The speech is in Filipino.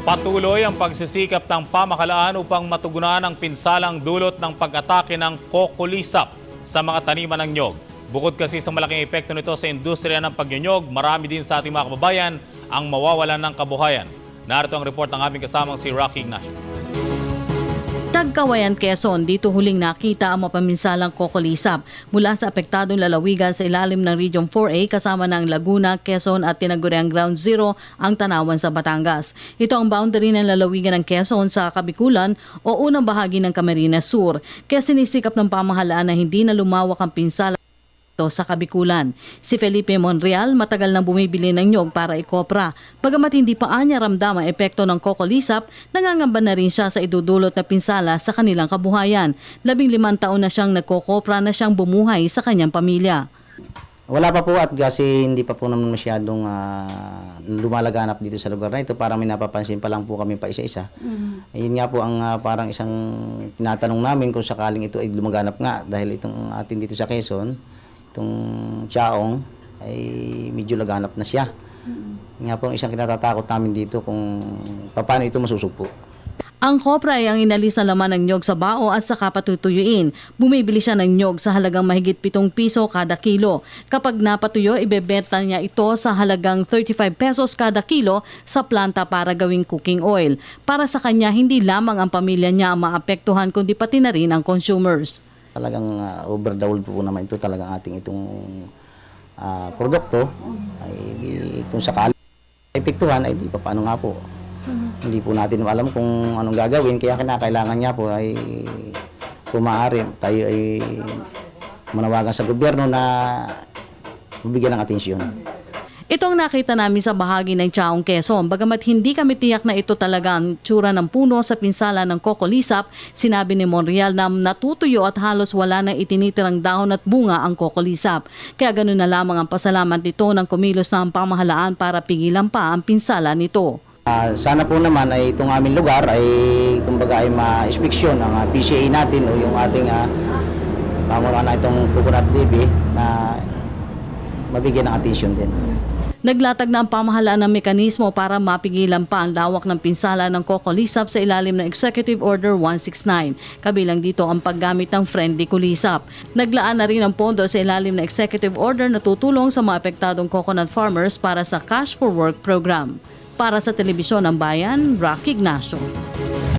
Patuloy ang pagsisikap ng pamahalaan upang matugunan ang pinsalang dulot ng pag-atake ng kokolisap sa mga taniman ng nyog. Bukod kasi sa malaking epekto nito sa industriya ng pagnyonyog, marami din sa ating mga kababayan ang mawawalan ng kabuhayan. Narito ang report ng aming kasamang si Rocky Ignacio. Tagkawayan, Quezon, dito huling nakita ang mapaminsalang kokolisap mula sa apektadong lalawigan sa ilalim ng Region 4A kasama ng Laguna, Quezon at tinaguriang Ground Zero ang Tanawan sa Batangas. Ito ang boundary ng lalawigan ng Quezon sa Kabikulan o unang bahagi ng Camarines Sur. Kaya sinisikap ng pamahalaan na hindi na lumawak ang pinsala sa Kabikulan. Si Felipe Monreal matagal nang bumibili ng nyog para ikopra. Bagamat hindi pa anya ramdam ang epekto ng kokolisap, nangangamba na rin siya sa idudulot na pinsala sa kanilang kabuhayan. 15 taon na siyang nagkokopra na siyang bumuhay sa kanyang pamilya. Wala pa po at kasi hindi pa po naman masyadong lumalaganap dito sa lugar na ito. Parang may napapansin pa lang po kami pa isa-isa. Ayun nga po ang parang isang tinatanong namin kung sakaling ito ay lumaganap nga dahil itong atin dito sa Quezon, itong Chaong ay medyo laganap na siya. Nga po ang isang kinatatakot namin dito kung paano ito masusugpo. Ang kopra ay ang inalis na laman ng nyog sa bao at saka patutuyuin. Bumibili siya ng nyog sa halagang mahigit 7 piso kada kilo. Kapag napatuyo, ibebenta niya ito sa halagang 35 pesos kada kilo sa planta para gawing cooking oil. Para sa kanya, hindi lamang ang pamilya niya ang maapektuhan kundi pati na rin ang consumers. Talagang overdaul po naman ito talagang ating itong produkto ay kung sakali epektuhan ay di pa paano nga po. Hindi po natin alam kung anong gagawin kaya kinakailangan niya po ay kung maaari tayo ay manawagan sa gobyerno na bibigyan ng atensyon. Itong nakita namin sa bahagi ng Chaong, Quezon. Bagamat hindi kami tiyak na ito talaga ang tsura ng puno sa pinsala ng kokolisap, sinabi ni Monreal na natutuyo at halos wala nang itinitirang dahon at bunga ang kokolisap. Kaya ganoon na lamang ang pasalamat nito ng kumilos na ang pamahalaan para pigilan pa ang pinsala nito. Sana po naman ay itong aming lugar ay kumbaga ay ma-inspeksyon ang PCA natin o yung ating pamunuan na itong Coconut Baby na mabigyan ng atensyon din. Naglatag na ang pamahalaan ng mekanismo para mapigilan pa ang lawak ng pinsala ng kokolisap sa ilalim ng Executive Order 169. Kabilang dito ang paggamit ng friendly kulisap. Naglaan na rin ang pondo sa ilalim ng Executive Order na tutulong sa mga apektadong coconut farmers para sa Cash for Work program. Para sa Telebisyon ng Bayan, Rocky Ignacio.